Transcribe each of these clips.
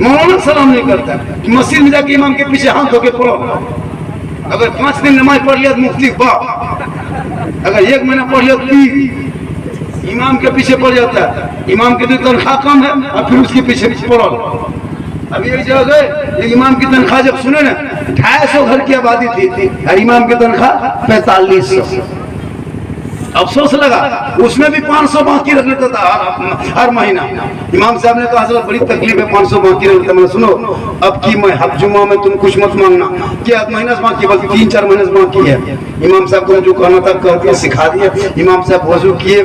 मौलाना सलाम नहीं करता। मस्जिद में जाके इमाम के पीछे हाथ धोके पढ़ो। अगर 5 दिन नमाज पढ़ लिया तो मुफ्ती बाप, अगर 1 महीना पढ़ लिया तो इमाम के पीछे पड़ जाता है। इमाम की तो तनख्वाह कम है और फिर उसके पीछे पढ़ो। अभी एक जगह गए, इमाम की तनख्वाह जब सुने ना 250 घर की आबादी थी और इमाम की तनख्वाह 4500। अफसोस लगा, उसमें भी 500 बाकी रख लेता था हर महीना। इमाम साहब ने कहा हज़रत बड़ी तकलीफ है, 500 बाकी रख लेता। मैंने सुनो अब की मैं हक जुमा में तुम कुछ मत मांगना कि अब महीना बाकी, बल्कि 3-4 महीने बाकी है। इमाम साहब को जो कहना था कह के सिखा दिया। इमाम साहब वजू किए,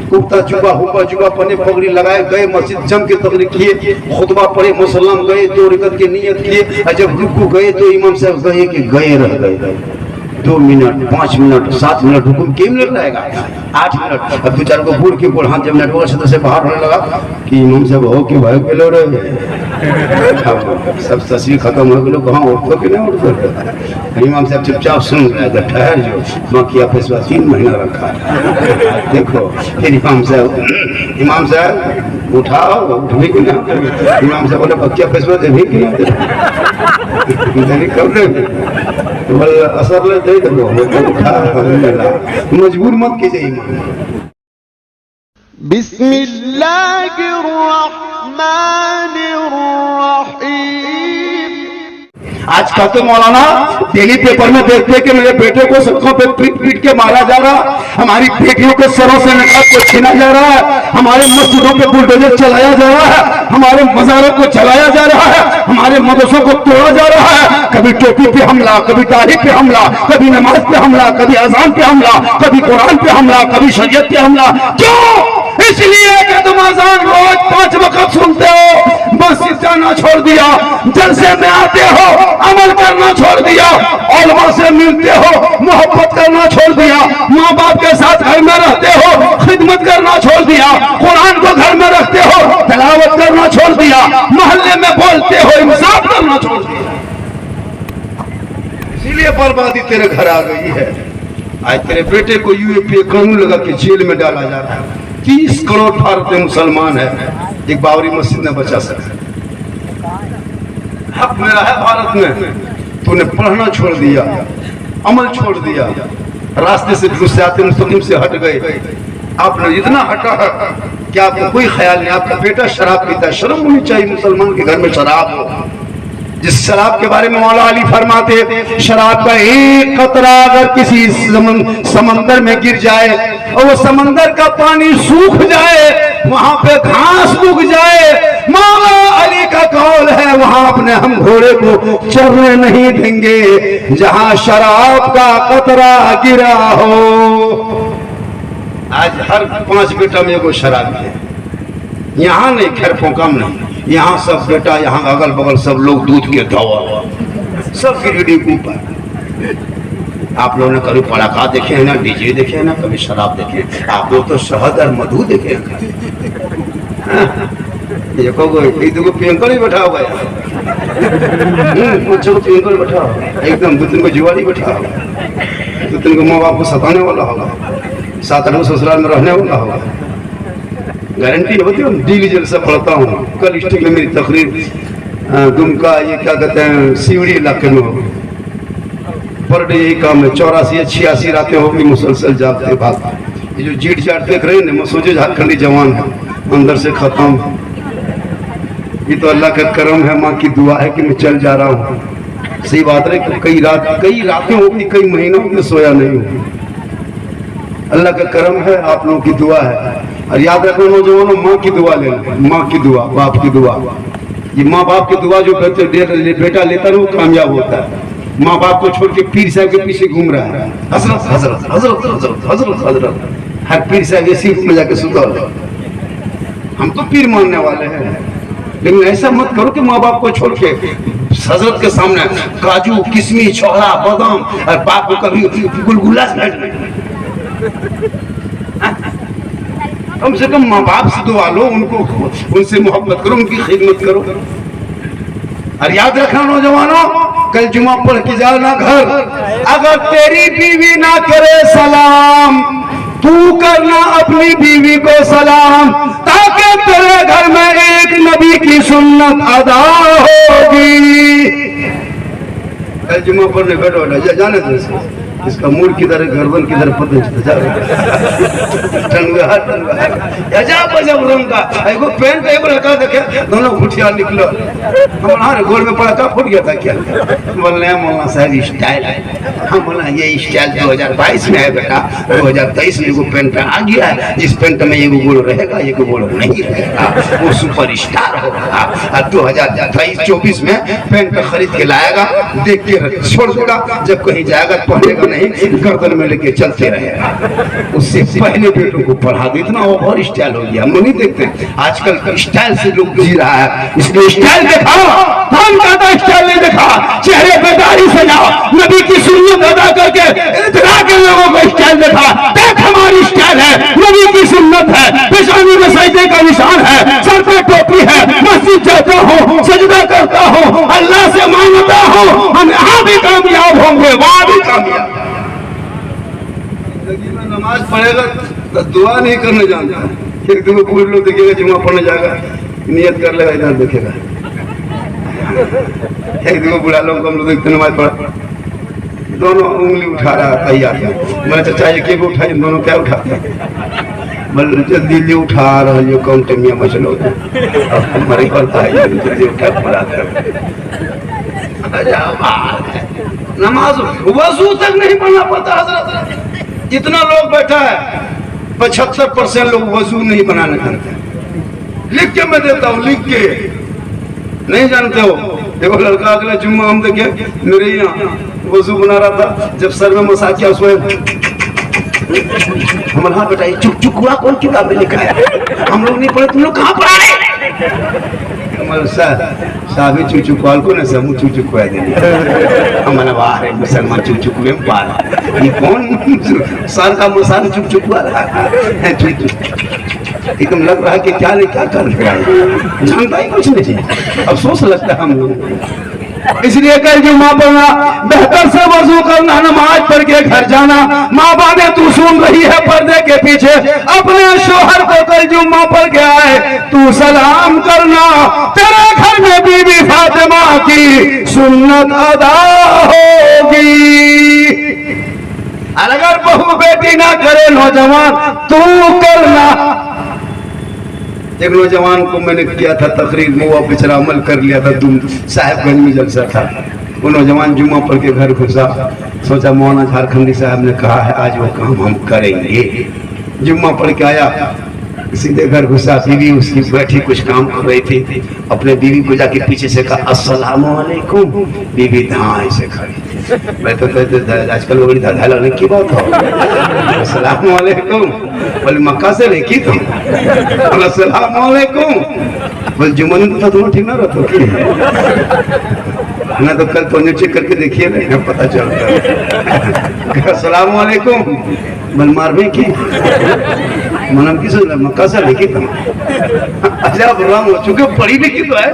कुर्ता जुबा हुब्बा जुबा पन्ने पगड़ी लगाए, गए मस्जिद जम के तकरीर किए, खुतबा पढ़े, मुसल्लाम गए, 2 रकअत की नियत किए और जब रुकू गए तो इमाम साहब गए कि गए रह गए। 2 मिनट 5 मिनट 7 मिनट हुकुम के मिनट रहेगा 8 मिनट। अब 2-4 को बूढ़ के बूढ़ हाथ जब नेटवर्क से बाहर होने लगा कि इमाम साहब हो कि भाई के लो रहे सब तस्वीर खत्म हो गई, कहाँ उठो कि नहीं उठो। इमाम साहब चुपचाप सुन रहे थे, ठहर जो बाकी फैसला 3 महीना रखा है देखो। फिर इमाम साहब उठाओ, उठने की ना। इमाम साहब बोले बच्चा फैसला देने की असर ले दे दो, मजबूर मत कीजिए। बिस्मिल्लाहिर्रहमानिर्रहीम। आज कहते मौलाना डेली पेपर में देखते कि मेरे बेटे को सबको पे पीट पीट के मारा जा रहा, हमारी बेटियों के सरों से नकाब को छीना जा रहा है, हमारे मस्जिदों पे बुलडोजर चलाया जा रहा है, हमारे मज़ारों को चलाया जा रहा है, हमारे मदरसों को तोड़ा जा रहा है। कभी टोपी पे हमला, कभी दाढ़ी पे हमला, कभी नमाज पे हमला, कभी अजान पे हमला, कभी कुरान पे हमला, कभी शरीयत पे हमला। क्यों? इसलिए कि तुम अजान रोज 5 वक्त सुनते हो, मस्जिद जाना छोड़ दिया, जलसे में आते हो, अमल करना छोड़ दिया, उलमा से मिलते हो, मोहब्बत करना छोड़ दिया, माँ बाप के साथ घर में रहते हो, खिदमत करना छोड़ दिया, कुरान को घर में रखते हो, तिलावत करना छोड़ दिया, मोहल्ले में बोलते हो, इंसाफ करना छोड़ दिया। इसीलिए बर्बादी तेरे घर आ गई है। आज तेरे बेटे को यूएपी कानून लगा के जेल में डाला जा रहा है। 30 करोड़ भारत में मुसलमान है, एक बाबरी मस्जिद ने बचा सकता। हक मेरा है भारत में, तूने पढ़ना छोड़ दिया, अमल छोड़ दिया, रास्ते से दुरुस्ते मुस्तकीम से हट गए। आपने इतना हटा है कि आपको कोई ख्याल नहीं। आपका बेटा शराब पीता है, शर्म होनी चाहिए मुसलमान के घर में शराब हो। जिस शराब के बारे में मौला अली फरमाते, शराब का एक कतरा अगर किसी समंदर में गिर जाए और वो समंदर का पानी सूख जाए, वहां पे घास उग जाए, मौला अली का कौल है वहां अपने हम घोड़े को चरने नहीं देंगे जहां शराब का कतरा गिरा हो। आज हर 5 बेटा में एगो शराब है। यहाँ नहीं, खैर फोकम नहीं, यहाँ सब बेटा, यहाँ अगल बगल सब लोग दूध के धवा, सब गिरडी ऊपर। आप लोगों ने कभी पड़ाका देखे हैं ना, डीजे देखे हैं ना, कभी शराब देखे हैं? आप लोग तो शहद और मधु देखे हैं। ये को पियंकर ही बैठा हुआ है, पियंकर बैठा हुआ एकदम, 2-3 को जुआरी बैठा होगा, 2-3 को माँ बाप को सताने वाला होगा, 7-8 को ससुराल में रहने वाला होगा। गारंटी होती है। दिल्ली जेल से पढ़ता हूँ, कल डिस्ट्रिक्ट में मेरी तकरीर दुमका, ये क्या कहते हैं, सीवड़ी इलाके में होगी। पर डे यही काम है, 84 या 86 रातें होगी मुसलसल जागते भाग। ये जो जीट जाट देख रहे हैं ना, सोचे झारखंडी जवान है, अंदर से खत्म। ये तो अल्लाह का करम है, माँ की दुआ है कि मैं चल जा रहा हूँ। सही बात है कि कई रातें होगी, कई महीनों में सोया नहीं हूँ। अल्लाह का करम है, आप लोगों की दुआ है। और याद रखो नौजवानों, माँ की दुआ लेना, माँ की दुआ, बाप की दुआ। ये माँ बाप की दुआ जो बेटा लेता है वो कामयाब होता है। माँ बाप को छोड़ के पीर साहब के पीछे घूम रहा है, हजरत हजरत हजरत हजरत हजरत हजरत, हर पीर साहब के सीट में जाके सुता हो। हम तो पीर मानने वाले हैं, लेकिन ऐसा मत करो कि माँ बाप को छोड़ के हजरत के सामने काजू किशमिश छोला बादाम और बाप को कभी गुलगुला कम से कम माँ बाप से दुआ लो, उनको उनसे मोहब्बत करो, उनकी खिदमत करो। और याद रखना नौजवानों, कल जुमा पढ़ के जाना घर। अगर तेरी बीवी ना करे सलाम तू करना अपनी बीवी को सलाम, ताकि तेरे घर में एक नबी की सुन्नत अदा होगी। जुम्मा पढ़ने बैठो जाने दो इसका मूड किधर है, गर्दन किधर पता नहीं चलता। पेंट एगो लगा देखे दोनों घुटिया निकलो, हमारे गोल में पड़ा का फूट गया था क्या? बोलने मौलाना साहब स्टाइल है। हम बोला ये स्टाइल 2022 में है बेटा, 2023 में वो पेंट आ गया है, इस पेंट में ये गोल रहेगा, ये गोल नहीं रहेगा, वो सुपर स्टार होगा। 2023-24 में पेंट खरीद के लाएगा, देख के छोड़ देगा, जब कहीं जाएगा पढ़ेगा नहीं, गर्दन में लेके चलते रहेगा। उससे पहले बेटों को पढ़ा दो, इतना ओवर स्टाइल हो गया। हम नहीं देखते आजकल स्टाइल से लोग जी रहा है, इसलिए स्टाइल दिखाओ, कौन कहता स्टाइल नहीं दिखा, चेहरे पे दाढ़ी सजाओ, नबी की सुन्नत अदा करके इतना के लोगों को स्टाइल दिखा, देख हमारी स्टाइल है, नबी की सुन्नत है, पेशानी में सजदे का निशान है, सर पे टोपी है, मस्जिद जाता हूँ, सजदा करता हूँ, अल्लाह से मांगता हूँ, हम यहाँ भी कामयाब होंगे, वहां भी कामयाब। नमाज पढ़ेगा तो दुआ नहीं करने जानता, एक दिन पूरे लोग देखेगा जुम्मा पढ़ने जाएगा, नियत कर लेगा, इधर देखेगा। एक दिन बुढ़ा लोग हम लोग देखते नमाज पढ़ा, दोनों उंगली उठा रहा तैयार है। मैंने चाचा ये क्या उठाए, दोनों क्या उठाते हैं? जल्दी उठा रहा है, कौन टमिया मचलो हमारे जल्दी उठा पड़ा। नमाज वजू तक नहीं पढ़ना पड़ता हजरत। इतना लोग बैठा है, 75% लोग वजू नहीं बनाने जानते। लिख के मैं देता हूँ, लिख के नहीं जानते हो। देखो लड़का अगले जुम्मा हम देखे मेरे यहाँ वजू बना रहा था, जब सर में मसाज किया उसमें हमारे हाथ बताइए चुप चुप हुआ, कौन किताब में लिखा है? हम लोग नहीं पढ़े, तुम लोग कहाँ पढ़ा रहे? साहब चूचू कॉल को ना समूह चूचू खुआ देंगे। हमारा वाह रे मुसलमान चूचू कुए पाल, ये कौन सर का मसाल चुप हुआ रहा है? एकदम लग रहा है कि क्या नहीं क्या कर रहा है, जानता ही कुछ नहीं। अफसोस लगता है हम लोग। इसलिए कल जुम्मा पढ़ना, बेहतर से वजू करना, नमाज पढ़ के घर जाना। माँ बाने तू सुन रही है पर्दे के पीछे, अपने शोहर को कल जुम्मा पढ़ के आए तू सलाम करना, तेरे घर में बीबी फातिमा की सुन्नत अदा होगी। अगर बहू बेटी ना करे नौजवान, तू करना। एक नौजवान को मैंने किया था तकरीर में, वो बेचारा अमल कर लिया था, तुम साहेबगंज में जलसा था। वो नौजवान जुम्मा पढ़ के घर घुसा, सोचा मौलाना झारखंडी साहब ने कहा है आज वो काम हम करेंगे। जुम्मा पढ़ के आया, सीधे घर घुसा, बीवी उसकी बैठी कुछ काम कर रही थी, अपने बीवी को जाके पीछे से कहा अस्सलाम वालेकुम। बीवी धाए से खड़ी, मैं तो कहते आजकल बड़ी धाधा लगने की बात हो, अस्सलाम वालेकुम बोले मक्का से लेकी तुम, अस्सलाम वालेकुम बोले जुम्मन तो तुम ठीक ना रहते ना, तो कल पंजो चेक करके देखिए ना पता चलता। अस्सलाम वालेकुम बोल मार भी की मनम किस मक्का से लेके तुम, अच्छा प्रोग्राम हो चुके, पढ़ी लिखी तो है,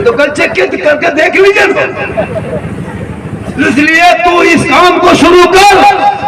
तो कल चेक करके देख लीजिए। इसलिए तू इस काम को शुरू कर,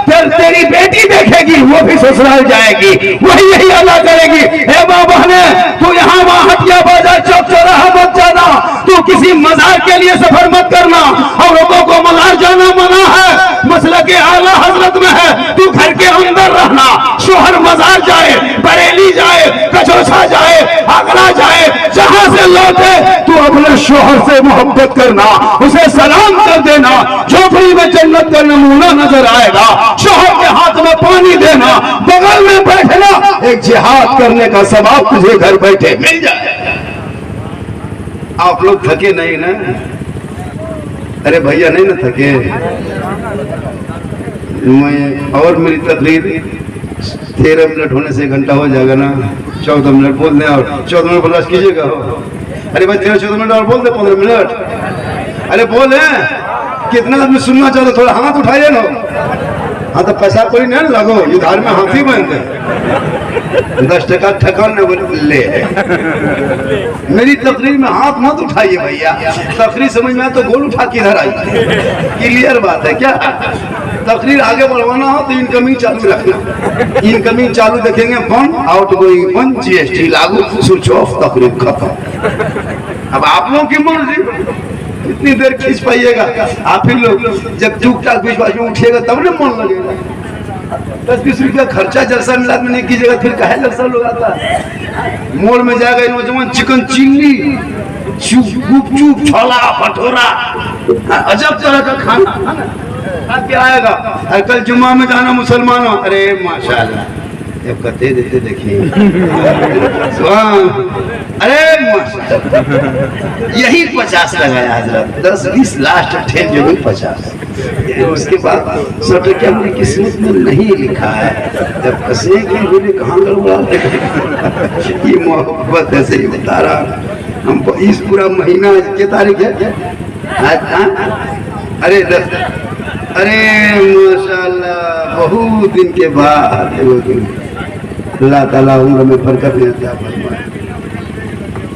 फिर तेरी बेटी देखेगी, वो भी ससुराल जाएगी, वही यही अल्लाह करेगी। हे माँ बहने, तू यहाँ वहाँ हटिया बाजार चौक चौराहा मत जाना, तू किसी मजार के लिए सफर मत करना। औरतों को मजार जाना मना है, मसला के आला हजरत में है। तू घर के अंदर रहना, शोहर मजार जाए, बरेली जाए, कचौसा जाए, आगरा जाए, जहां से लौटे तू अपने शोहर से मोहब्बत करना, उसे सलाम कर देना, झोपड़ी में जन्नत का नमूना नजर आएगा। शोहर के हाथ में पानी देना, बगल में बैठना, एक जिहाद करने का सवाब तुझे घर बैठे मिल जाए। आप लोग थके नहीं ना? अरे भैया नहीं ना थके? मैं और मेरी तकरीर 13 मिनट होने से 1 घंटा हो जाएगा ना, 14 मिनट बोल दें और 14 मिनट बर्दाश्त कीजिएगा। अरे भाई 13-14 मिनट और बोल दे, 15 मिनट। अरे बोले कितना आदमी सुनना चाहते, थोड़ा हाथ उठाइए ना। हाँ तो पैसा कोई नहीं लगो, ये धार में हाथी बनते 10 टका ठकान ले। मेरी तकरीर में हाथ मत उठाइए भैया, तकरीर समझ में तो गोल उठा के इधर आई, क्लियर बात है क्या? तकरीर आगे बढ़वाना हो तो इनकमिंग चालू रखना। इनकमिंग चालू देखेंगे बंद, आउट गोइंग बंद, जीएसटी लागू, स्विच ऑफ, तकरीर खत्म। अब आप लोगों की मर्जी, कितनी देर खींच पाइएगा आप ही लोग। जब टूक टाक बीच बाजू उठिएगा तब ना मन लगेगा। 10-20 रुपया खर्चा जलसा मिला में नहीं कीजिएगा, फिर काहे जलसा लोग आता है। मॉल में जाएगा नौजवान, चिकन चिल्ली, गुपचुप, छोला भटूरा, अजब तरह का खाना खा के आएगा। और कल जुम्मा में जाना मुसलमानों, अरे माशाल्लाह जब कहते देते देखिए अरे यही 50 लगाया हजरत, 10-20 लास्ट ठेल जो भी 50। उसके बाद सोचे कि हमारी किस्मत में नहीं लिखा है, जब फंसे कि बोले कहाँ गड़बड़ा। ये मोहब्बत ऐसे ही बता रहा। हम इस पूरा महीना क्या तारीख है आज? अरे माशाल्लाह बहुत दिन के बाद अल्लाह ताला उम्र में बरकत देता है।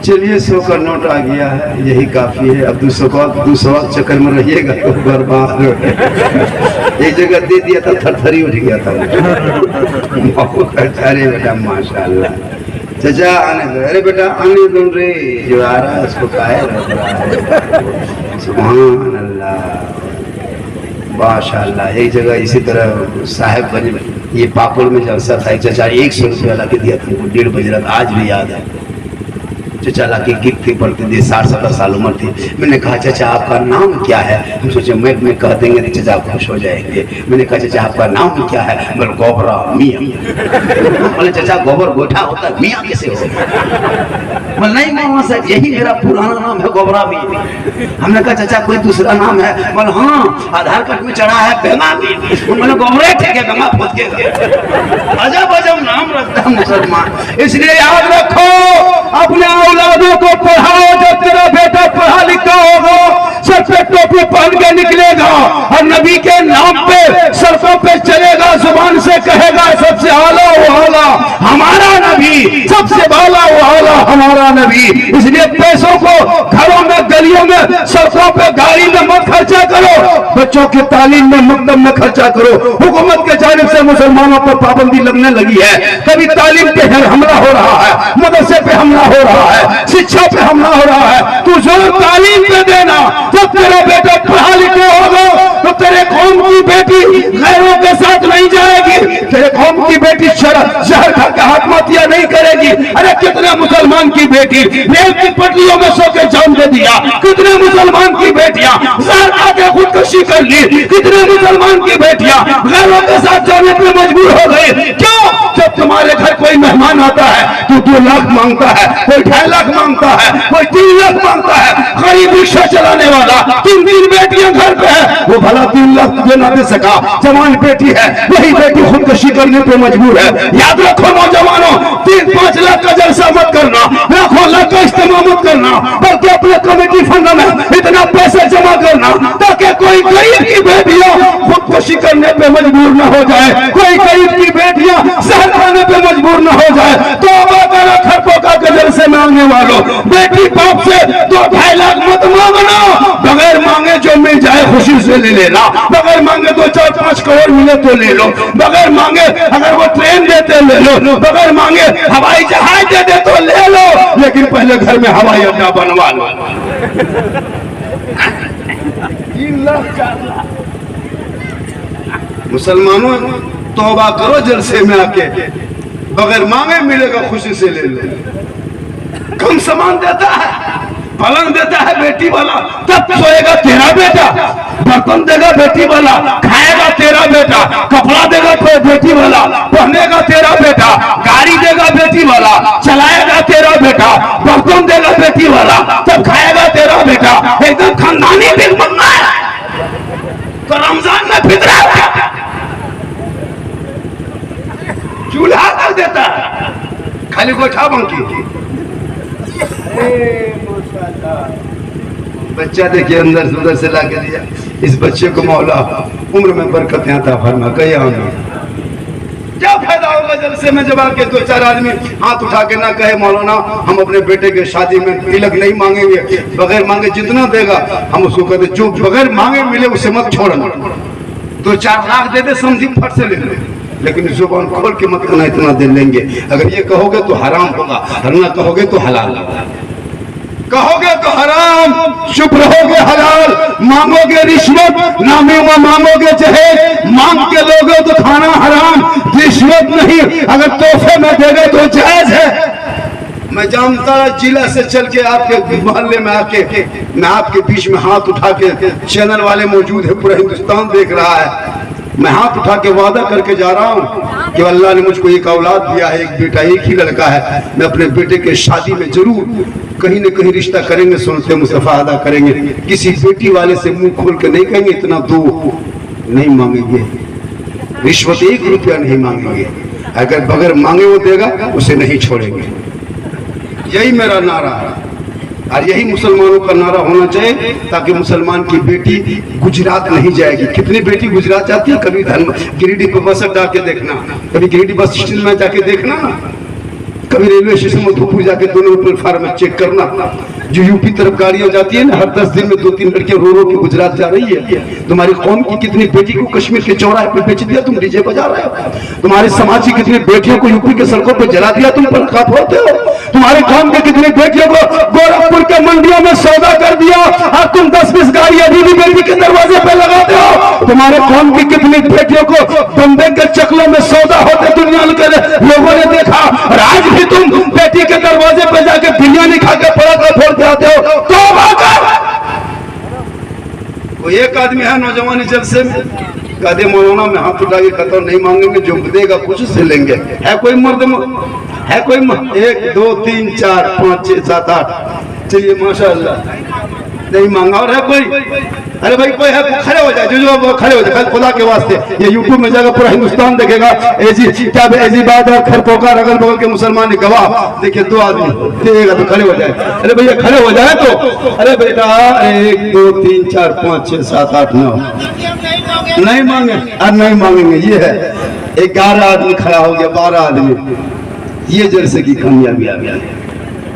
चलिए 100 का नोट आ गया है, यही काफी है। अब 200 चक्कर में रहिएगा तो बर्बाद हो। एक जगह दे दिया था, थरथरी उठ गया था। अरे बेटा माशाल्लाह, चाचा आने दो, अरे बेटा आने दो रे, जो आ रहा है उसको काहे रख रहा है। सुभान अल्लाह माशाल्लाह। एक जगह इसी तरह साहेबगंज में ये पाकुड़ में जलसा था, चाचा 100 रुपया ला के दिया था, 1:30 बज रहा था, आज भी याद है। चाचा ला के गिफ्ट थी, पढ़ती थी, 60-70 साल उम्र थी। मैंने कहा चाचा आपका नाम क्या है? हम सोचे मैं कह देंगे तो चाचा खुश हो जाएंगे। मैंने कहा चाचा आपका नाम क्या है? बोले गोबरा मियाँ। बोले चाचा गोबर गोठा होता है, मियाँ कैसे हो? बोले नहीं मामा साहब यही मेरा पुराना नाम है गोबरा मियाँ। हमने कहा चाचा कोई दूसरा नाम है? बोले हाँ आधार कार्ड में चढ़ा है बेमा मियाँ। मैंने गोबरे ठीक है, बेमा फूट के अजब अजब नाम रखता है मुसलमान। इसलिए याद रखो अपने औलादों को पढ़ाओ। जब तेरा बेटा पढ़ा लिखा होगा, सर पे टोपी पहन के निकलेगा और नबी के नाम पे सड़कों पे चलेगा, जुबान से कहेगा सबसे आला वो आला हमारा नबी, सबसे बाला वो आला हमारा नबी। इसलिए पैसों को घरों में, गलियों में, सड़कों पे, गाड़ी में मत खर्चा करो, बच्चों की तालीम में, मकतब में खर्चा करो। हुकूमत के जानिब से मुसलमानों पर पाबंदी लगने लगी है। कभी तालीम पे हमला हो रहा है, मदरसे पे हमला हो रहा है, शिक्षा पे हमला हो रहा है। तू जोर तालीम पे देना। जब तेरा बेटा पढ़ा लिखा होगा तो तेरे कौम की बेटी गैरों के साथ नहीं जाएगी, तेरे कौम की बेटी शहर खा के आत्महत्या नहीं करेगी। अरे कितने मुसलमान की बेटी रेल की पटरियों में सो के जान दे दिया, कितने मुसलमान की बेटियां जहर खा के खुदकुशी कर ली, कितने मुसलमान की बेटियां गैरों के साथ जाने पर मजबूर हो गई। क्यों? जब तुम्हारे घर कोई मेहमान आता है तो 2 लाख मांगता है, कोई 2.5 लाख मांगता है, कोई 3 लाख मांगता है। गरीब रिक्शा चलाने वाला 3 बेटियां घर पे है, वो भला 3 लाख तुझे ना दे सका। जवान बेटी है, वही बेटी खुदकुशी करने पे मजबूर है। याद रखो नौजवानों, 3-5 लाख का जलसा मत करना, लाखों लाख का इस्तेमाल मत करना, बल्कि अपने कमेटी फंड में इतना पैसे जमा करना ताकि कोई गरीब की बेटियां खुदकुशी करने पे मजबूर न हो जाए, कोई गरीब की बेटियां जहर खाने पे मजबूर न हो जाए। तो खरपों का गजल से मांगने वालों, बेटी बाप से 2-2.5 लाख मत मांगना। बगैर मांगे जो मिल जाए खुशी से ले लेना, बगैर मांगे 2-4-5 करोड़ मिले तो ले लो, बगैर मांगे अगर वो ट्रेन देते ले लो, बगैर मांगे हवाई जहाज दे दे तो ले लो, लेकिन पहले घर में हवाई अड्डा बनवा लो। 3 लाख 4 लाख। मुसलमानों तौबा करो जलसे में आके, बगैर मांगे मिलेगा खुशी से ले लो। कम सामान देता है, पलंग देता है बेटी वाला, तब सोएगा तेरा बेटा, बर्तन देगा बेटी वाला, खाएगा तेरा बेटा, कपड़ा देगा बेटी वाला, पहनेगा तेरा बेटा, गाड़ी देगा बेटी वाला, चलाएगा तेरा बेटा, बर्तन देगा बेटी वाला, तब खाएगा तेरा बेटा। एकदम खानदानी बिल बनना है। तो रमजान में फितरा चूल्हा कर देता है, खाली गोठा बंकी। बच्चा देखिए अंदर से उधर से ला के दिया। इस बच्चे को मौला उम्र में बरकत आता फरमा कहीं क्या फायदा होगा जलसे में जब आके 2-4 आदमी हाथ उठा के ना कहे मौलाना हम अपने बेटे के शादी में तिलक नहीं मांगेंगे, बगैर मांगे जितना देगा हम उसको कहते जो बगैर मांगे मिले उसे मत छोड़ना। 2-4 लाख दे दे समझी फट से ले लो, लेकिन जुबान खोल के मत कहना इतना दे लेंगे। अगर ये कहोगे तो हराम होगा, और ना कहोगे तो हलाल होगा। कहोगे तो हराम, चुप रहोगे हलाल। मांगोगे रिश्वत, नामे में मांगोगे जहेज, मांग के लोगे तो खाना हराम, रिश्वत नहीं। अगर तोहफे में देगे तो जायज है। मैं जानता जिला से चल के आपके मोहल्ले में आके मैं आपके बीच में हाथ उठा के, चैनल वाले मौजूद है, पूरा हिंदुस्तान देख रहा है, मैं हाथ उठा के वादा करके जा रहा हूँ कि अल्लाह ने मुझको एक औलाद दिया है, एक बेटा, एक ही लड़का है। मैं अपने बेटे के शादी में जरूर कहीं न कहीं रिश्ता करेंगे, सुनते मुस्तफा अदा करेंगे। किसी बेटी वाले से मुंह खोल के नहीं कहेंगे इतना दो, नहीं मांगेंगे। रिश्वत 1 रुपया नहीं मांगेंगे। अगर बगैर मांगे वो देगा, उसे नहीं छोड़ेंगे। यही मेरा नारा है, और यही मुसलमानों का नारा होना चाहिए, ताकि मुसलमान की बेटी गुजरात नहीं जाएगी। कितनी बेटी गुजरात जाती है? कभी गिरिडीह पे बस अड्डा के देखना, कभी गिरिडीह बस स्टैंड में जाके देखना, कभी रेलवे स्टेशन में धूप जाके दोनों प्लेटफार्म में चेक करना। जो यूपी तरफ गाड़ियां जाती है ना, हर 10 दिन में 2-3 लड़कियां रो रो के गुजरात जा रही है। तुम्हारी कौम की कितनी बेटी को कश्मीर के चौराहे पे बेच दिया, तुम डीजे बजा रहे हो। तुम्हारे समाज की कितनी बेटियों को यूपी के सड़कों पे जला दिया, तुम पलका फोड़ते हो। तुम्हारे कौम के कितनी बेटियों को गोरखपुर के मंडियों में सौदा कर दिया, और तुम 10-20 गाड़ियां बीवी बेटी के दरवाजे पे लगाते हो। तुम्हारे कौम की कितनी बेटियों को बम्बे के चकलों में सौदा होते दुनिया के लोगों ने देखा, और आज भी तुम बेटी के दरवाजे पे जाके बिरयानी खा के पड़का फोड़ते आते हो। तौबा कर। कोई एक आदमी है नौजवानी जलसे में, कहते मौलाना में हाथ उठा के कहता नहीं मांगेंगे, जो देगा कुछ से लेंगे। है कोई मर्द? है कोई 1 2 3 4 5 6 7 8 चलिए माशाअल्लाह नहीं मांगा। और है कोई? अरे भाई कोई है? खड़े हो जाए, जो खड़े हो जाए खुदा के वास्ते। ये यूट्यूब में जाकर पूरा हिंदुस्तान देखेगा। ऐसी क्या ऐसी बात है? खर पोकार अगल बगल के मुसलमान गवाह। देखिए 2 आदमी देखेगा तो खड़े हो जाए। अरे भैया खड़े हो जाए तो। अरे बेटा 1 2 3 4 5 6 7 8 9 नहीं मांगे, और नहीं मांगेंगे। ये है 11 आदमी खड़ा हो गया, 12 आदमी। ये जलसे की कामयाबी आ गया।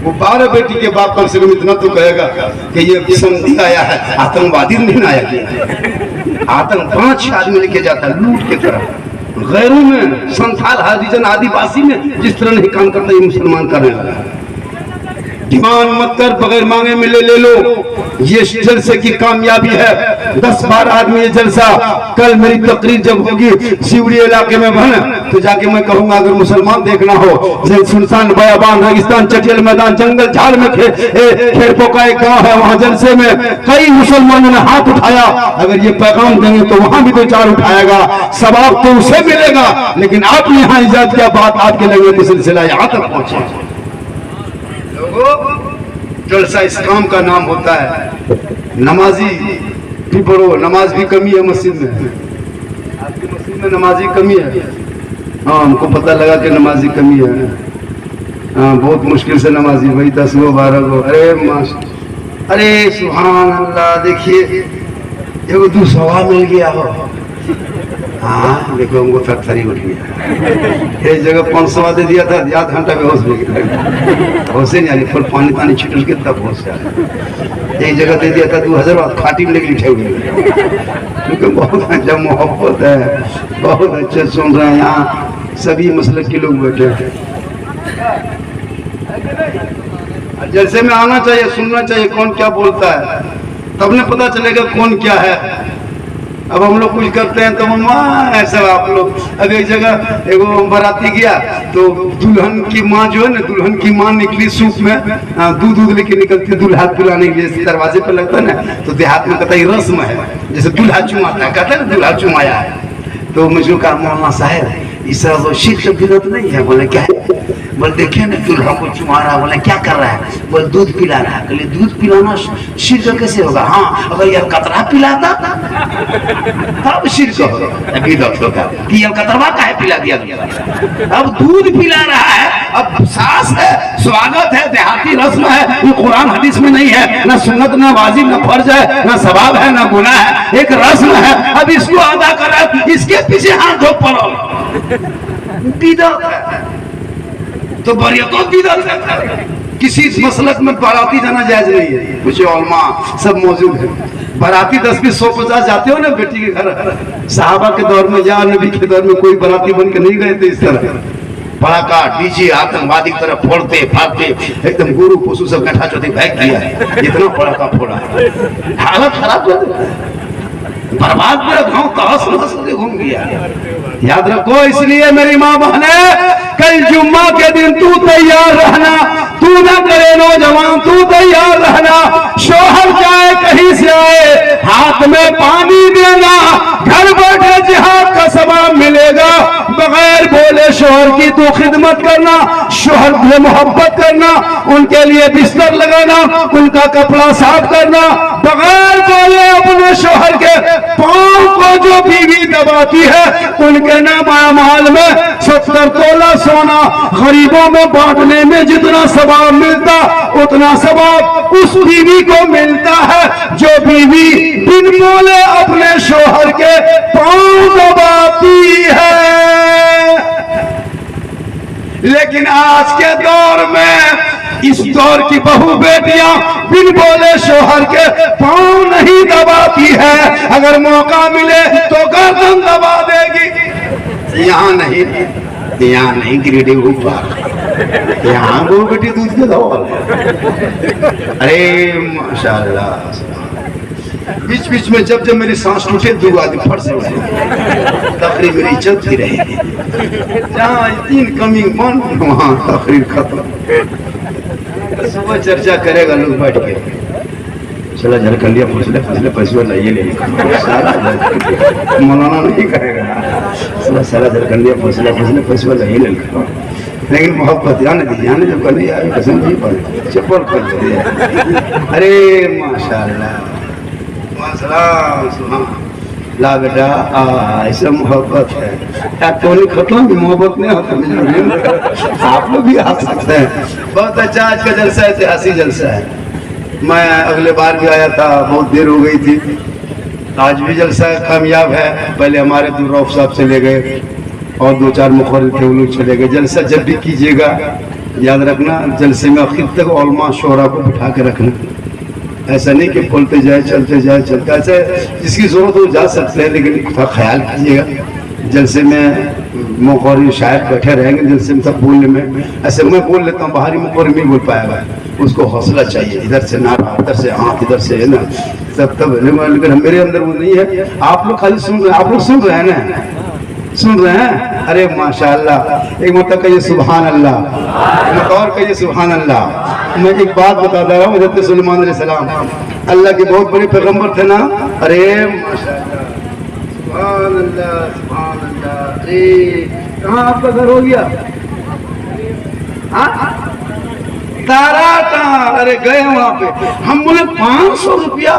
वो 12 बेटी के बाप कम से कम इतना तो कहेगा कि ये समझी आया है, आतंकवादी नहीं आया। आतंक 5 आदमी लेके जाता है लूट के तरफ। गैरों में, संथाल, हरिजन, आदिवासी में जिस तरह नहीं काम करता, ये मुसलमान करने लगा। डिमांड मत कर, बगैर मांगे मिले ले लो। ये जलसे की कामयाबी है। 10-12 आदमी ये जलसा। कल मेरी तकरीर जब होगी शिवड़ी इलाके में बन, तो जाके मैं कहूंगा अगर मुसलमान देखना हो, सुनसान बयाबान, रेगिस्तान, चटियल मैदान, जंगल झाड़ में खेड़पों का एक गाँव है, वहां जलसे में कई मुसलमानों ने हाथ उठाया। अगर ये पैगाम देंगे तो वहां भी 2-4 उठाएगा, सवाब तो उसे मिलेगा। लेकिन आपने यहाँ इजाजत किया, बात आपके लगे तो सिलसिला यहाँ तक पहुंचे। जलसा इस काम का नाम होता है। नमाजी भी पढ़ो, नमाज भी कमी है मस्जिद में। आपकी मस्जिद में नमाजी कमी है? हाँ, हमको पता लगा कि नमाजी कमी है। हाँ, बहुत मुश्किल से नमाजी भाई 10 गो 12 गो। अरे माश, अरे सुभान अल्लाह। देखिए एगो 200 मिल गया हो। हाँ देखो हमको थरथरी उठ गया। एक जगह 500 दे दिया था, आधा घंटा में होश में गया। होशे नहीं आ रही, फुल पानी छिटल के तब होश आ रहा। एक जगह दे दिया था 2000, खाटी में लेके उठे हुए। क्योंकि बहुत अच्छा मोहब्बत है, बहुत अच्छे सुन रहे हैं। यहाँ सभी मसलक के लोग बैठे हैं। जैसे में आना चाहिए, सुनना चाहिए कौन क्या बोलता है, तब ने पता चलेगा कौन क्या है। अब हम लोग कुछ करते हैं तो ऐसा आप लोग। अब एक जगह एगो बाराती गया तो दुल्हन की माँ जो है ना, दुल्हन की माँ निकली सूप में दूध लेके निकलती है दूल्हा पिलाने के लिए। दरवाजे पर लगता है ना, तो देहात में कहता है रस्म है, जैसे दूल्हा चुमाता है, कहता है ना दूल्हा चुमाया है। तो मुझे कहा मौलाना साहब ये सब शीख की जरूरत नहीं है। बोले क्या है? बोले देखिए ना दूल्हा को चुमा रहा है। बोले क्या कर रहा है? बोले दूध पिला रहा है। बोले दूध पिलाना शिर्क कैसे होगा? हाँ, अगर यह कतरा पिलाता तब शिर्क होगा। अभी डॉक्टर का कि यह कतरवा का है पिला दिया गया। अब दूध पिला रहा है, अब सास है, स्वागत है, देहाती रस्म है, ये कुरान हदीस में नहीं है। ना सुन्नत, ना वाजिब, ना फर्ज है, ना सवाब है, ना गुनाह है, एक रस्म है। अब इसको अदा करा, इसके पीछे हाथ धो पड़ो। बिदअत है तो बरियत बिदअत है। किसी मसलक में बाराती जाना जायज नहीं है, कुछ उलमा सब मौजूद है। बाराती 10 20 150 जाते हो ना बेटी के घर, साहबा के दौर में या नबी के दौर में कोई बाराती बन के नहीं गए थे इस तरह पड़ाका डीजे आतंकवादी की तरह फोड़ते फाड़ते एकदम गुरु पशु सब गठा चौथी फेंक दिया है, इतना पड़ाका फोड़ा, हालत खराब कर बर्बाद पूरा गाँव तहस नहस होके घूम गया। याद रखो, इसलिए मेरी माँ बहने, कल जुम्मा के दिन तू तैयार रहना, तू ना करे नौजवान, तू तैयार रहना। शोहर चाहे कहीं से आए, हाथ में पानी देना, घर बैठे जिहाद का सवाब मिलेगा। बगैर बोले शोहर की तू खिदमत करना, शोहर से मोहब्बत करना, उनके लिए बिस्तर लगाना, उनका कपड़ा साफ करना। बगैर बोले अपने शोहर के पांव को जो बीवी दबाती है, उनके नाम अमाल में 70 तोला सोना गरीबों में बांटने में जितना सवाब मिलता, उतना सवाब उस बीवी को मिलता है जो बीवी बिन बोले अपने शोहर के पांव दबाती है। लेकिन आज के दौर में, इस दौर की बहू बेटियां बिन बोले शोहर के पांव नहीं दबाती है, अगर मौका मिले तो गर्दन दबा देगी। यहाँ नहीं, यहाँ नहीं, गिरिडीह ऊपर यहाँ बहू बेटी दूध के धोल। अरे माशाल्लाह, बीच बीच में जब जब मेरी सांस टूटे, 2 आदमी फट से तकरीर मेरी इज्जत भी रहेगी। जहाँ इनकमिंग बंद, वहाँ तकरीर खत्म। सुबह चर्चा करेगा लोग बैठ के, चला झरखंडिया फसले फसले पैसे लाइए ले, मौलाना नहीं करेगा, सारा झरखंडिया फसले फसले पैसे लाइए ले। लेकिन मोहब्बत जाने दी, जाने जब कर नहीं आए कसम नहीं पड़े, चप्पल कर दिया। अरे माशाल्लाह, ला बेटा ऐसा मोहब्बत है, तो नहीं खत्म भी मोहब्बत नहीं होता। आप लोग भी आ सकते हैं। बहुत अच्छा आज का जलसा है, ऐतिहासिक जलसा है। मैं अगले बार भी आया था, बहुत देर हो गई थी। आज भी जलसा कामयाब है। पहले हमारे रऊफ साहब चले गए और 2-4 मुखर्रिर थे, वो लोग चले गए। जलसा जब भी कीजिएगा याद रखना, जलसे में आखिर तक उलमा शोरा को बिठा के रखना। ऐसा नहीं कि बोलते जाए चलते जाए चलते, ऐसे जिसकी जरूरत हो जा सकते हैं, लेकिन थोड़ा ख्याल कीजिएगा। जलसे में मुखर्रिर शायद बैठे रहेंगे, जलसे में सब बोलने में, ऐसे मैं बोल लेता हूँ, बाहरी मुखर्रिर नहीं बोल पाएगा, उसको हौसला चाहिए। इधर से नारा, इधर से आँख, इधर से है ना, तब लेकिन मेरे अंदर वो नहीं है। आप लोग खाली सुन रहे हैं, आप लोग सुन रहे हैं ना, सुन रहे हैं। अरे माशाल्लाह, एक मतलब कहिए सुभान अल्लाह, एक और कहिए सुभान अल्लाह। मैं एक बात बता दे रहा हूँ, हज़रत सुलेमान अलैहिस्सलाम अल्लाह के बहुत बड़े पैगंबर थे ना। अरे माशाल्लाह, सुभान अल्लाह, सुभान अल्लाह। अरे कहाँ आपका घर हो गया? तारा, अरे गए वहां पे, हम बोले 500 रुपया,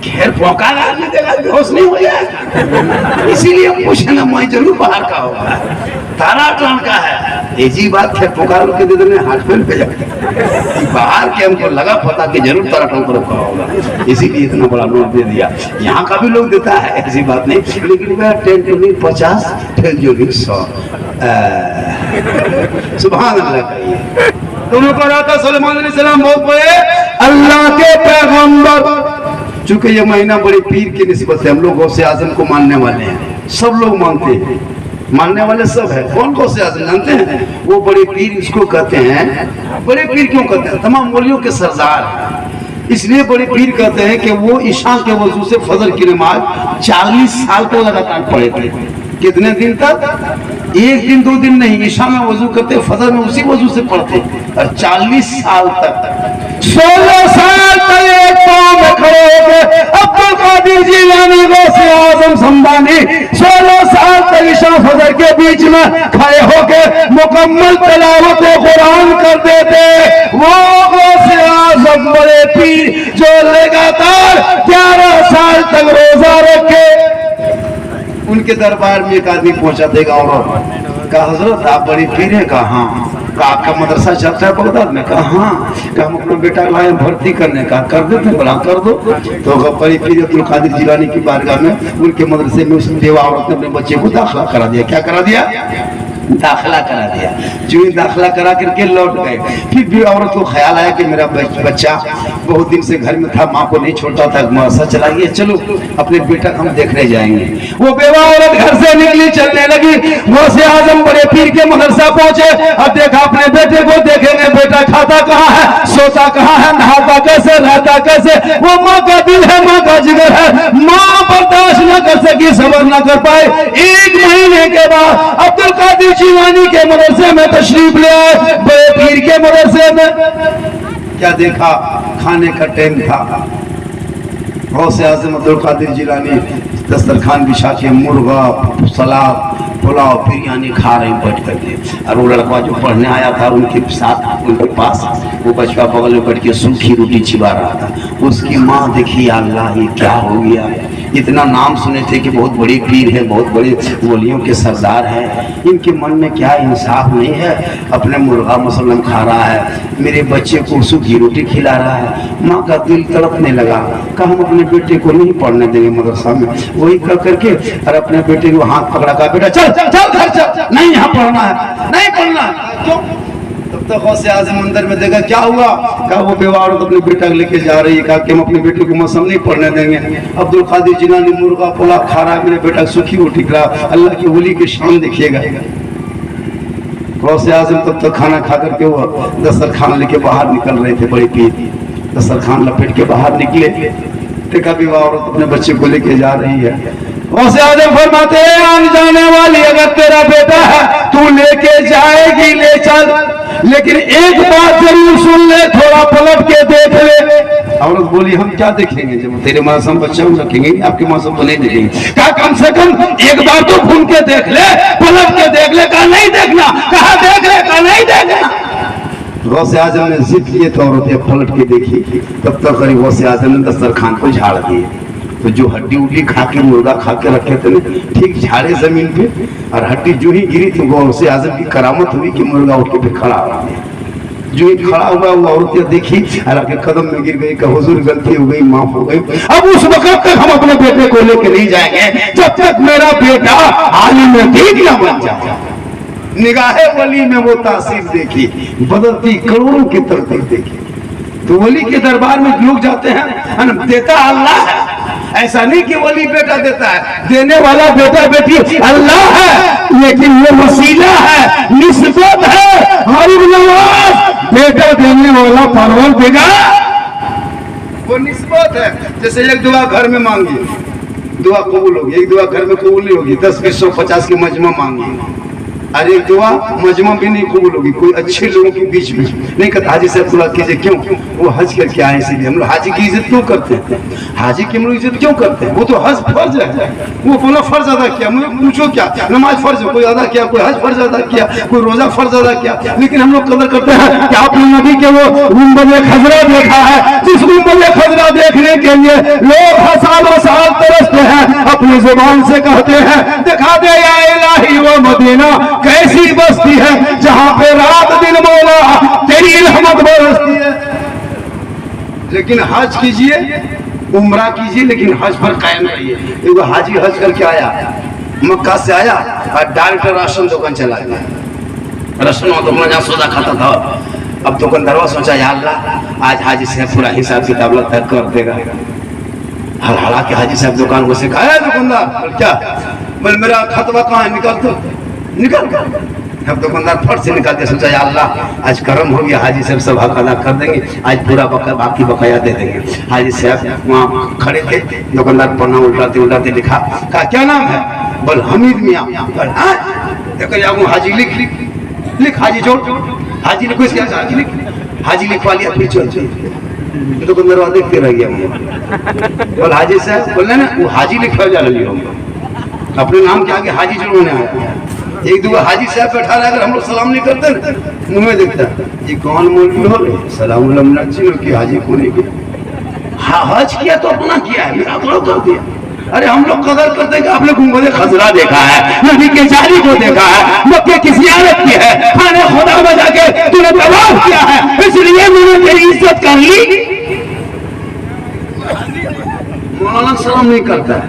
खैर मौका आदमी देगा, बेहोश नहीं हो जाएगा, इसीलिए पूछे ना, मैं जरूर बाहर का होगा, तारा टान का है। ऐसी बात खैर पुकार के दे देने, हाथ फेल पे जाए बाहर के, हमको लगा पता कि जरूर तारा टान का होगा, इसीलिए इतना बड़ा नोट दे दिया। यहाँ का भी लोग देता है, ऐसी बात नहीं, लेकिन मैं 10 to 50, 10 to 100 सुभान अल्लाह कहिए। दोनों को रहा था सुलेमान अलैहिस्सलाम बहुत बड़े अल्लाह के पैगंबर। चूंकि ये महीना बड़े पीर की निस्बत है, हम लोग गौसे आजम को मानने वाले हैं, सब लोग मानते हैं, मानने वाले सब है। कौन गौसे आजम जानते हैं? वो बड़े पीर इसको कहते हैं। बड़े पीर क्यों कहते हैं? तमाम वलियों के सरदार, इसलिए बड़े पीर कहते हैं कि वो ईशा के वजू से फजर की नमाज 40 साल को लगातार पढ़े थे। कितने दिन तक? 1 दिन 2 दिन नहीं, ईशा में वजू करते, फजर में उसी वजू से पढ़ते, और 40 साल तक, 16 साल तक एक पांव में खड़े होकर अब्दुल कादिर जिलानी, गौसे आजम संबानी 16 साल तक ईशा फजर के बीच में खड़े होकर मुकम्मल तिलावत कुरान कर देते। वो गौसे आजम बड़े पीर जो लगातार 11 साल तक रोजा रखे, उनके दरबार में एक आदमी पहुंचा देगा और कहा हजरत आप बड़ी पीर है? कहा हाँ। कहा आपका मदरसा चलता है बगदाद में? कहा हाँ। कहा हम अपना बेटा लाए भर्ती करने का, कर देते? बोला कर दो। तो बड़ी पीर अब्दुल कादिर जिलानी की बारगाह में, उनके मदरसे में उस देवा औरत ने अपने बच्चे को दाखिला करा दिया। क्या करा दिया? दाखिला करा दिया। जो ही दाखिला करा करके लौट गए, फिर भी औरत को ख्याल आया कि मेरा बच्चा बहुत दिन से घर में था, माँ को नहीं छोड़ता था, मदरसा चला गया, चलो अपने बेटा को हम देखने जाएंगे। वो बेवा औरत घर से निकली, चलने लगी। गौसे आजम बड़े पीर के मदरसा पहुंचे और देखा अपने बेटे को। देखेंगे बेटा खाता कहाँ है, सोता कहाँ है, नहाता कैसे, रहता कैसे। वो माँ का दिल है, माँ का जिगर है। माँ बर्दाश्त न कर सकी, सबर न कर पाए। 1 महीने के बाद अब्दुल कादिर जीलानी के मदरसे में तशरीफ ले आए, बड़े पीर के मदरसे में। क्या देखा, खाने का टाइम था। गौसे आजम अब्दुल कादिर जिलानी दस्तरखान बिछा के मुर्गा, सलाद, पुलाव, बिरयानी खा रहे बैठ करके। और वो लड़का जो पढ़ने आया था उनके साथ, उनके पास वो बचवा बगल में बैठ के सूखी रोटी चिबा रहा था। उसकी माँ देखी, अल्लाह ये क्या हो गया। इतना नाम सुने थे कि बहुत बड़ी पीर है, बहुत बड़े वलियों के सरदार हैं, इनके मन में क्या इंसाफ नहीं है। अपने मुर्गा मसलन खा रहा है, मेरे बच्चे को सूखी रोटी खिला रहा है। माँ का दिल तड़पने लगा, कहा हम अपने बेटे को नहीं पढ़ने देंगे मदरसा में। वही कर करके और अपने बेटे को हाथ पकड़ा, कहा बेटा चल चल चल घर चल, नहीं यहाँ पढ़ना है, नहीं पढ़ना है। क्यों? तब तक गौसे आजम अंदर में देखा, क्या हुआ। कहा वो बेवा औरत अपने बेटा लेके जा रही है, कहा कि हम अपने बेटे को मौसम नहीं पढ़ने देंगे। अब्दुल कादिर जिलानी मुर्गा पुलाव खा रहा है, मेरे बेटा सूखी रोटी खा। अल्लाह की वली के शान देखिएगा। गौसे आजम तब तक खाना खा करके वो दस्तरखान लेके बाहर निकल रहे थे। बड़ी पीर दस्तरखान लपेट के बाहर निकले, देखा बेवा औरत अपने बच्चे को लेके जा रही है। गौसे आजम फरमाते हैं, आने जाने वाली अगर तेरा बेटा है तू लेके जाएगी, ले चल, लेकिन एक बात जरूर सुन ले, थोड़ा पलट के देख ले। औरत बोली, हम क्या देखेंगे, जब तेरे मौसम बच्चा रखेंगे, आपके मौसम को नहीं देखेंगे। कहा कम से कम एक बार तो घूम के देख ले, पलट के देख ले। कहा नहीं देखना। कहा देख ले। कहा नहीं देखना। गौसे आजम ने जिद किए तो औरतें पलट के देखी। तब तक करीब गौसे आजम ने दस्तरखान को झाड़ दिए। तो जो हड्डी उड्डी खा के मुर्गा खा के रखे थे ठीक झाड़े जमीन पे, और हड्डी जो ही गिरी तो गौसे आजम की करामत हुई कि मुर्गा उठ के खड़ा हो गया। जो ही खड़ा हुआ वो औरतें देखी और आपके कदम में गिर गई, कहा हुजूर गलती हो गई, माफ हो गई। अब उस वक्त तक हम अपने बेटे को लेके नहीं जाएंगे जब तक मेरा बेटा आलिम दीन न बन जाए। निगाहे वली में वो तासीर देखी, बदलती करोड़ों की तरतीब देखी। तो वली के दरबार में लोग जाते हैं, देता अल्लाह है। ऐसा नहीं कि वली बेटा देता है, देने वाला बेटा बेटी अल्लाह है, लेकिन ये वसीला है, निस्बत है। गरीब नवाज बेटा देने वाला परवरदिगार, वो निस्बत है। जैसे एक दुआ घर में मांगी, दुआ कबूल होगी। एक दुआ घर में कबूल नहीं होगी, 10, 20, 100, 50 की मजमा मांगी, अरे दुआ मजमा भी नहीं कबूल होगी। कोई अच्छे लोगों के बीच में नहीं कहता हाजी साहब दुआ कीजिए, क्यों? वो हज करके आए, इसीलिए हम लोग हाजी की इज्जत क्यों करते हैं? हाजी की हम लोग इज्जत क्यों करते हैं? वो तो हज फर्ज है, वो अपना फर्ज अदा किया। मुझे पूछो क्या, नमाज फर्ज कोई अदा किया, कोई हज फर्ज अदा किया, कोई रोजा फर्ज अदा किया, लेकिन हम लोग कदर करते हैं कि आपने नबी के वो गुंबद खजरा देखा है, जिस गुंबद खजरा देखने के लिए लोग हजारों साल तरसते हैं, अपनी जुबान से कहते हैं दिखा दे या इलाही वो मदीना कैसी बस्ती है जहां पे रात दिन मौला तेरी रहमत बरसती है। लेकिन हज कीजिए, उम्रा कीजिए, लेकिन हज पर कायम रहिए। एगो हाजी हज करके आया, मक्का से आया और डायरेक्ट राशन दुकान चला गया। राशन दुकान जहाँ सौदा खाता था, अब दुकानदार सोचा या अल्लाह आज हाजी से पूरा हिसाब किताब लगता कर देगा। हालांकि हाजी साहब दुकान को सिखाया, दुकानदार क्या बोल मेरा खतवा कहाँ है, निकाल तो निकल। अब दुकानदार फट से निकाल के सोचा या अल्लाह आज करम हो गया, हाजी साहब सब हक अदा कर देंगे, आज पूरा बाकी बकाया दे देंगे। हाजी साहब वहाँ खड़े थे, दुकानदार पन्ना उल्टाते उल्टाते लिखा, कहा क्या नाम है? बोल हमीद मियाँ। देखो हाजी लिख लिख, हाजी जोड़, हाजी लिखो, इसके हाजी लिख, हाजी लिखवा लिया, फिर चल दुकानदार देखते रह गया। बोल हाजी साहब बोल ना, वो हाजी लिखवा जा रही हो, अपने नाम के आगे हाजी जोड़ने आया। एक दो हाजी साहब बैठा रहा, अगर हम लोग सलाम नहीं करते मुंह में देखता ये कौन मौलवी हो रहे, सलाम की हाजी को नहीं किया। हज किया तो अपना किया है, मेरा थोड़ा कर दिया। अरे हम लोग कदर करते हैं कि आपने गुंबद खजरा देखा है, नबी के जारी को देखा है, मक्के की ज़ियारत की है, खाने खुदा में जाके तूने तवाफ किया है, इसलिए मैंने तेरी इज्जत कर ली। मौलाना सलाम नहीं करता है,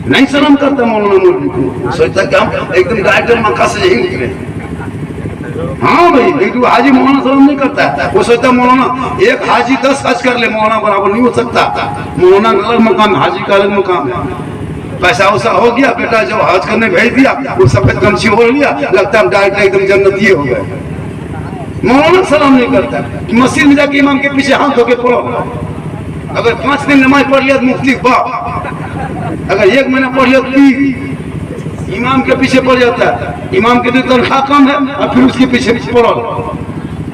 नहीं शर्म करता मौलाना मौलवी को, सोचता कि हम एकदम डायरेक्टर मक्का से यही निकले। हाँ भाई, लेकिन हाजी मौलाना शर्म नहीं करता है, वो सोचता मौलाना एक हाजी 10 हज कर ले, मौलाना बराबर नहीं हो सकता। मौलाना का अलग मकाम, हाजी का अलग मकाम है। पैसा वैसा हो गया, बेटा जब हज करने भेज दिया, वो सफेद गमछी ओढ़ लिया, लगता है डायरेक्ट एकदम जन्नती हो गए। मौलाना सलाम नहीं करता, मस्जिद में जाके इमाम के पीछे हाथ धो के पढ़ो। अगर 5 दिन नमाज पढ़ लिया तो मुफ्ती बाप, अगर 1 महीना पढ़ लिया तो इमाम के पीछे पड़ जाता है। इमाम की तनख्वाह कम है और फिर उसके पीछे पड़ो।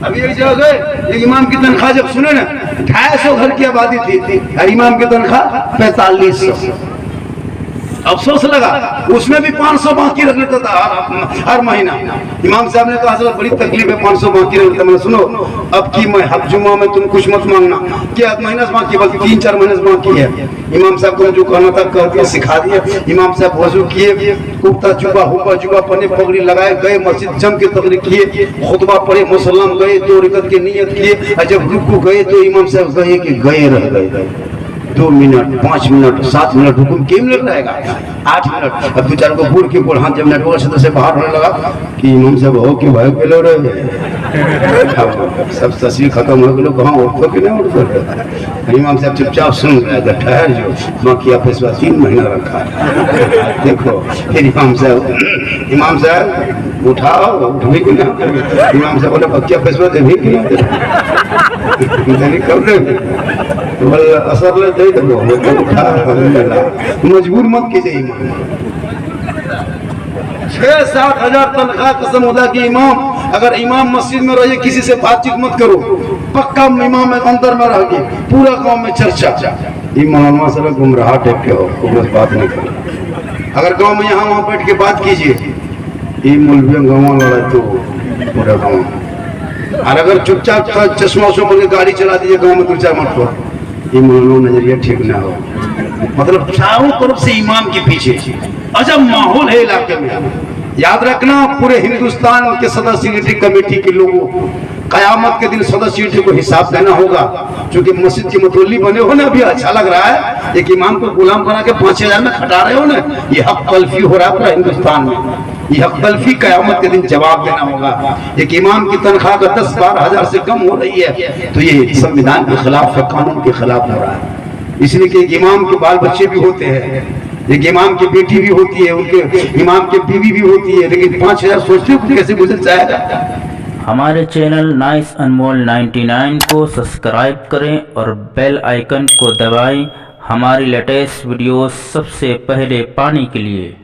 अभी एक जगह गए, इमाम की तनख्वाह जब सुने ना 250 घर की आबादी थी और इमाम की तनख्वाह 4500। अफसोस लगा, उसमें भी 500 बाकी रख लेता था हर महीना। इमाम साहब ने कहा हज़रत बड़ी तकलीफ है, 500 बाकी रख लेता। मैंने सुनो, अब की मैं हक जुमा में तुम कुछ मत मांगना, क्या महीना से बाकी, बल्कि 3-4 महीने से बाकी है। इमाम साहब को जो कहना था कह दिया, सिखा दिया। इमाम साहब वजू किए, कुर्ता जुबा हुबा जुबा पने पगड़ी लगाए, गए मस्जिद जम के तकरीर किए, खुतबा पढ़े, मुसल्लम गए, 2 रकअत की नियत किए, और जब रुकू गए तो इमाम साहब कहे कि गए रह गए। 2 मिनट, 5 मिनट, 7 मिनट, हुकुम के मिनट रहेगा, 8 मिनट। अब 2-4 को बूढ़ के बोल, हाथ जब नेटवर्क क्षेत्र से बाहर होने लगा कि इमाम साहब हो कि भाई पे लो रहे, सब तस्वीर खत्म हो गए, कहाँ उठो कि नहीं उठो। इमाम साहब चुपचाप सुन रहे थे, ठहर जो बाकी फैसला 3 महीना रखा है। देखो फिर इमाम साहब उठाओ, उठे कि ना। इमाम साहब बोले बकिया फैसला देवी कि नहीं, कब देंगे, असर ले दे दो, मजबूर मत कीजिए। 6-7 हजार तनख्वाह कसम खुदा की इमाम, अगर इमाम मस्जिद में रहिए किसी से बातचीत मत करो, पक्का इमाम में अंदर में रह गए, पूरा गांव में चर्चा, इमाम मसला गुमराह टाइप के हो, बस बात नहीं करो। अगर गांव में यहाँ वहाँ बैठ के बात कीजिए, ये मुल्क गाँव लड़ा तो पूरा गाँव। और अगर चुपचाप चश्मा उश्मा के गाड़ी चला दीजिए गाँव में 2-4 मिनट को, ये नजरिया ठीक ना हो। मतलब चारों तरफ से इमाम के पीछे अजब माहौल है इलाके में। याद रखना, पूरे हिंदुस्तान के सदस्य कमेटी के लोगों, कयामत के दिन सदस्य को हिसाब देना होगा। क्योंकि मस्जिद की मतवल्ली बने हो ना, अभी अच्छा लग रहा है, एक इमाम को गुलाम बना के 5-6 हजार में खटा रहे हो ना, ये हक तलफी हो रहा है पूरा हिंदुस्तान में। ये हक तलफी कयामत के दिन जवाब देना होगा। एक इमाम की तनख्वाह का 10-12 हजार से कम हो रही है, तो ये संविधान के खिलाफ है, कानून के खिलाफ हो रहा है। इसलिए कि एक इमाम के बाल बच्चे भी होते हैं, एक इमाम की बेटी भी होती है, उनके इमाम की बीवी भी होती है, लेकिन 5 हजार सोचते हो कैसे गुजर जाएगा। हमारे चैनल नाइस अनमोल 99 को सब्सक्राइब करें और बेल आइकन को दबाएं हमारी लेटेस्ट वीडियोस सबसे पहले पाने के लिए।